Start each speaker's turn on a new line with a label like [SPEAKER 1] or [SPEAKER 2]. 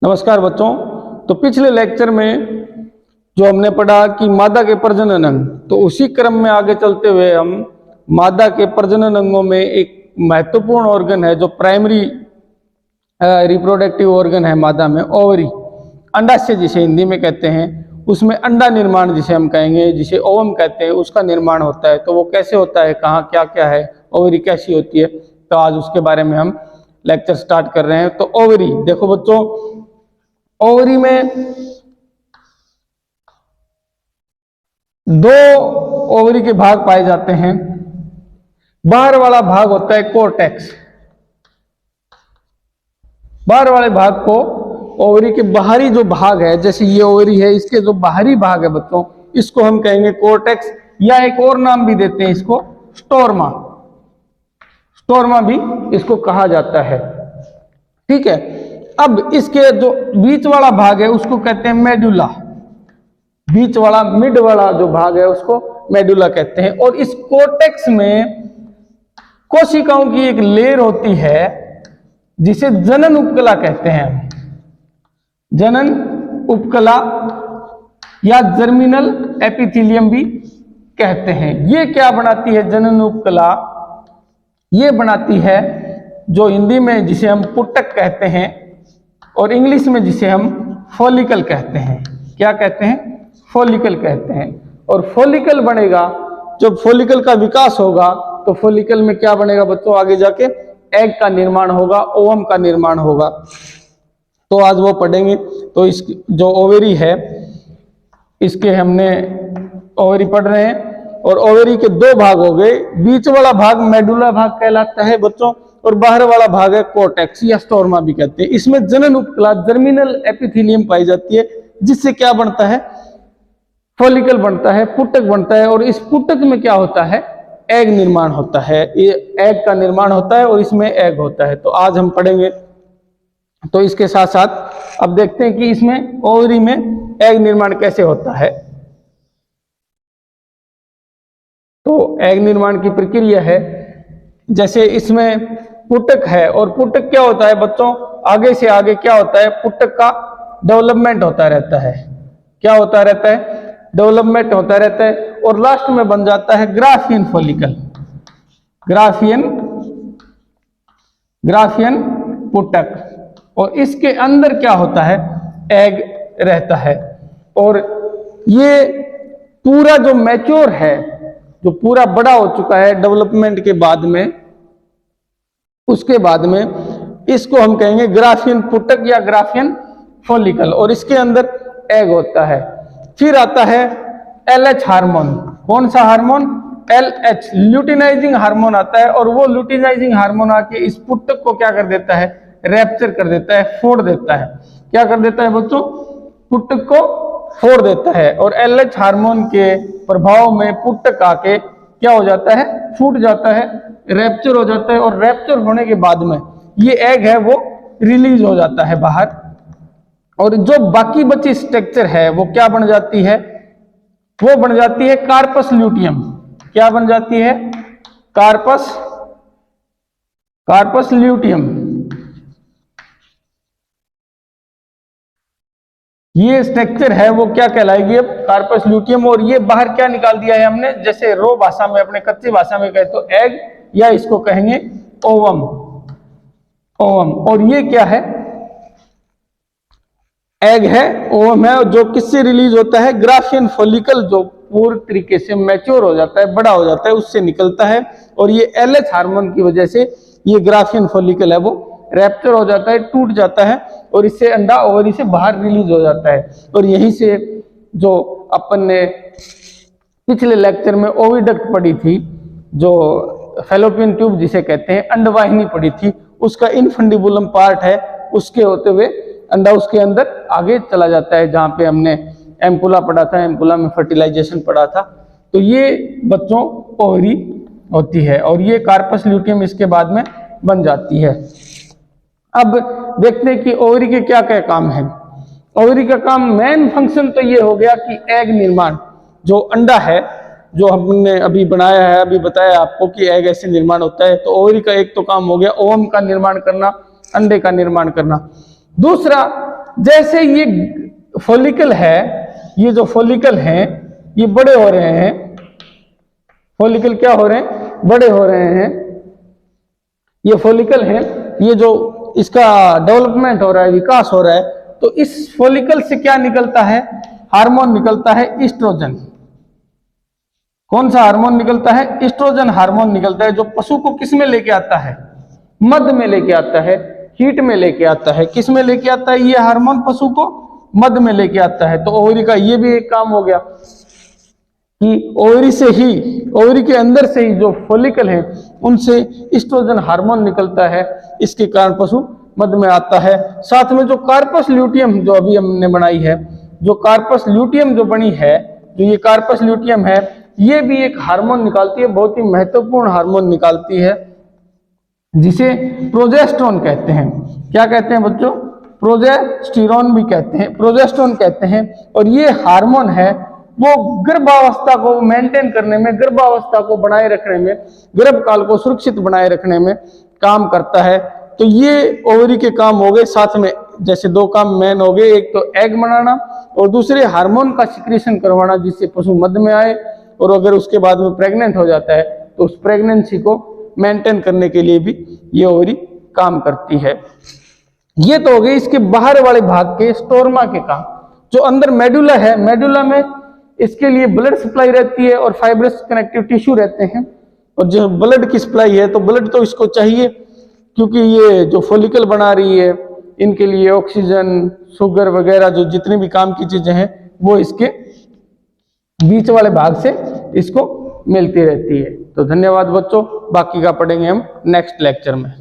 [SPEAKER 1] नमस्कार बच्चों। तो पिछले लेक्चर में जो हमने पढ़ा कि मादा के प्रजनन अंग, तो उसी क्रम में आगे चलते हुए हम मादा के प्रजनन अंगों में एक महत्वपूर्ण ऑर्गन है जो प्राइमरी रिप्रोडक्टिव ऑर्गन है मादा में, ओवरी, अंडाशय जिसे हिंदी में कहते हैं, उसमें अंडा निर्माण जिसे हम कहेंगे, जिसे ओवम कहते हैं, उसका निर्माण होता है। तो वो कैसे होता है, कहाँ क्या क्या है, ओवरी कैसी होती है, तो आज उसके बारे में हम लेक्चर स्टार्ट कर रहे हैं। तो ओवरी देखो बच्चों, ओवरी में दो ओवरी के भाग पाए जाते हैं। बाहर वाला भाग होता है कोर्टेक्स। बाहर वाले भाग को, ओवरी के बाहरी जो भाग है, जैसे ये ओवरी है, इसके जो बाहरी भाग है बच्चों, इसको हम कहेंगे कोर्टेक्स, या एक और नाम भी देते हैं इसको, स्टोरमा। स्टोरमा भी इसको कहा जाता है। ठीक है। अब इसके जो बीच वाला भाग है उसको कहते हैं मेडुला। बीच वाला, मिड वाला जो भाग है उसको मेडुला कहते हैं। और इस कोर्टेक्स में कोशिकाओं की एक लेयर होती है जिसे जनन उपकला कहते हैं। जनन उपकला या जर्मिनल एपिथेलियम भी कहते हैं। ये क्या बनाती है जनन उपकला? ये बनाती है जो हिंदी में जिसे हम पुटक कहते हैं और इंग्लिश में जिसे हम फॉलिकल कहते हैं। क्या कहते हैं? फॉलिकल कहते हैं। और फॉलिकल बनेगा, जब फॉलिकल का विकास होगा तो फॉलिकल में क्या बनेगा बच्चों? आगे जाके एग का निर्माण होगा, ओवम का निर्माण होगा। तो आज वो पढ़ेंगे। तो इस जो ओवेरी है, इसके हमने ओवेरी पढ़ रहे हैं। और ओवेरी के दो भाग हो गए। बीच वाला भाग मेडुला भाग कहलाता है बच्चों, और बाहर वाला भाग है कोर्टेक्स या स्टोरमा भी कहते हैं। इसमें जनन उपकला, जर्मिनल एपिथेलियम पाई जाती है, जिससे क्या बनता है? फॉलिकल बनता है, पुटक बनता है। और इस पुटक में क्या होता है? एग निर्माण होता है। ये एग का निर्माण होता है और इसमें एग होता है। तो आज हम पढ़ेंगे। तो इसके साथ साथ अब देखते हैं कि इसमें ओवरी में एग निर्माण कैसे होता है। तो एग निर्माण की प्रक्रिया है, जैसे इसमें पुटक है, और पुटक क्या होता है बच्चों? आगे से आगे क्या होता है? पुटक का डेवलपमेंट होता रहता है। क्या होता रहता है? डेवलपमेंट होता रहता है। और लास्ट में बन जाता है ग्राफियन फॉलिकल, ग्राफियन पुटक। और इसके अंदर क्या होता है? एग रहता है। और ये पूरा जो मैच्योर है, जो पूरा बड़ा हो चुका है डेवलपमेंट के बाद में, उसके बाद में इसको हम कहेंगे ग्राफियन पुटक या ग्राफियन फॉलिकल। और इसके अंदर एग होता है। फिर आता है LH हार्मोन। कौन सा हार्मोन? LH, ल्यूटिनाइजिंग हार्मोन आता है। और वो ल्यूटिनाइजिंग हार्मोन आके इस पुटक को क्या कर देता है? रैप्चर कर देता है, फोड़ देता है। क्या कर देता है बच्चों? पुटक को फोड़ देता है। और LH हार्मोन के प्रभाव में पुटक आके क्या हो जाता है? फूट जाता है, रैप्चर हो जाता है। और रैप्चर होने के बाद में ये एग है वो रिलीज हो जाता है बाहर। और जो बाकी बची स्ट्रक्चर है वो क्या बन जाती है? वो बन जाती है कार्पस ल्यूटियम। क्या बन जाती है? Corpus luteum. ये स्ट्रक्चर है वो क्या कहलाएगी? अब कार्पस ल्यूटियम। और ये बाहर क्या निकाल दिया है हमने? जैसे रो भाषा में, अपने कच्ची भाषा में कहे तो एग, या इसको कहेंगे ओवम। और ये क्या है? एग है, ओवम है, जो किससे रिलीज होता है? ग्राफियन फॉलिकल, जो पूरी तरीके से मैच्योर हो जाता है, बड़ा हो जाता है, उससे निकलता है। और ये LH हार्मोन की वजह से ये ग्राफियन फॉलिकल है वो रैप्चर हो जाता है, टूट जाता है, और इससे अंडा ओवरी से बाहर रिलीज हो जाता है। और यहीं से जो अपन ने पिछले लेक्चर में ओविडक्ट पढ़ी थी, जो फैलोपियन ट्यूब जिसे कहते हैं, अंडवाहिनी पढ़ी थी, उसका इनफंडिबुलम पार्ट है, उसके होते हुए अंडा उसके अंदर आगे चला जाता है। जहाँ पे हमने एम्पुला पढ़ा था, एम्पुला में फर्टिलाइजेशन पढ़ा था। तो ये बच्चों ओवरी होती है। और ये कार्पस ल्यूटियम इसके बाद में बन जाती है। अब देखते हैं कि ओवरी के क्या क्या काम है। ओवरी का काम, मेन फंक्शन तो ये हो गया कि एग निर्माण, जो अंडा है जो हमने अभी बनाया है, अभी बताया आपको कि एग ऐसे निर्माण होता है। तो ओवरी का एक तो काम हो गया ओवम का निर्माण करना, अंडे का निर्माण करना। दूसरा, जैसे ये फॉलिकल है, ये जो फॉलिकल हैं ये बड़े हो रहे हैं, फॉलिकल क्या हो रहे हैं, बड़े हो रहे हैं, ये फॉलिकल है, ये जो इसका डेवलपमेंट हो रहा है, विकास हो रहा है, तो इस फॉलिकल से क्या निकलता है, हार्मोन निकलता है ईस्ट्रोजन। कौन सा हार्मोन निकलता है, ईस्ट्रोजन हार्मोन निकलता है, जो पशु को किस में लेके आता है, मध में लेके आता है, हीट में लेके आता है। किस में लेके आता है ये हार्मोन, पशु को मध में लेके आता है। तो ओवरी का ये भी एक काम हो गया कि ओवरी से ही, ओवरी के अंदर से ही जो फॉलिकल है उनसे ईस्ट्रोजन हार्मोन निकलता है, इसके कारण पशु मध में आता है। साथ में जो कार्पस ल्यूटियम जो अभी हमने बनाई है, जो कार्पस ल्यूटियम जो बनी है, जो ये कार्पस ल्यूटियम है, ये भी एक हार्मोन निकालती है, बहुत ही महत्वपूर्ण हार्मोन निकालती है, जिसे प्रोजेस्टेरोन कहते हैं। क्या कहते हैं बच्चों, प्रोजेस्टेरोन भी कहते हैं, प्रोजेस्टेरोन कहते हैं। और ये हार्मोन है वो गर्भावस्था को मेंटेन करने में, गर्भावस्था को बनाए रखने में, गर्भकाल को सुरक्षित बनाए रखने में काम करता है। तो ये ओवरी के काम हो गए। साथ में जैसे दो काम मेन हो गए, एक तो एग बनाना और दूसरे हार्मोन का सिक्रीशन करवाना, जिससे पशु मध में आए, और अगर उसके बाद में प्रेग्नेंट हो जाता है तो उस प्रेगनेंसी को मेंटेन करने के लिए भी ये ओवरी काम करती है। ये तो हो गई इसके बाहर वाले भाग के स्टोरमा के काम। जो अंदर मेडुला है, मेडुला में इसके लिए ब्लड सप्लाई रहती है और फाइब्रस कनेक्टिव टिश्यू रहते हैं। और जो ब्लड की सप्लाई है, तो ब्लड तो इसको चाहिए, क्योंकि ये जो फॉलिकल बना रही है, इनके लिए ऑक्सीजन, शुगर वगैरह जो जितनी भी काम की चीजें हैं वो इसके बीच वाले भाग से इसको मिलती रहती है। तो धन्यवाद बच्चों, बाकी का पढ़ेंगे हम नेक्स्ट लेक्चर में।